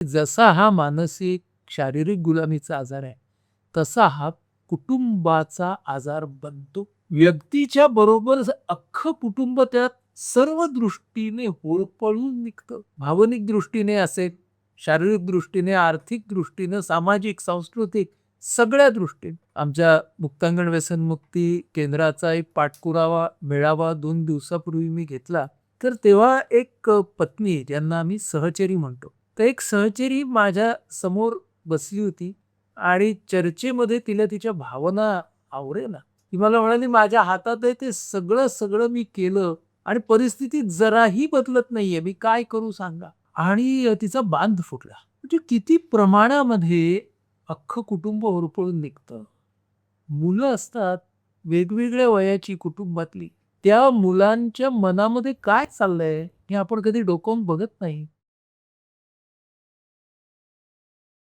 जसा हा मानसिक, शारीरिक गुलामीचा आजार आहे, तसा हा कुटुंबाचा आजार बनतो. व्यक्तीच्या बरोबर अख्खं कुटुंब त्यात सर्व दृष्टीने होरपळून निघतं. भावनिक दृष्टीने असेल, शारीरिक दृष्टीने, आर्थिक दृष्टीने, सामाजिक, सांस्कृतिक सगळ्या दृष्टीने. आमच्या मुक्तांगण व्यसनमुक्ती केंद्राचा एक पाठपुरावा मेळावा 2 दिवसापूर्वी मी घेतला. तर तेव्हा एक पत्नी ज्यांना आम्ही सहचरी म्हणतो. तर एक सहचरी माझ्या समोर बसली होती आणि चर्चेमध्ये तिला तिच्या भावना आवरेना. ती मला म्हणाली, "माझ्या हातात आहे ते सगळं मी केलं आणि परिस्थिती जराही बदलत नाहीये. मी काय करू सांगा?" आणि तिचा बांध फुटला. म्हणजे किती प्रमाणामध्ये अख्खं कुटुंब होरपळून निघतं. मुलं असतात, वेगवेगळ्या वयाची कुटुंबातली. त्या मुलांच्या मनामध्ये काय चाललंय, हे आपण कधी डोकावून बघत नाही.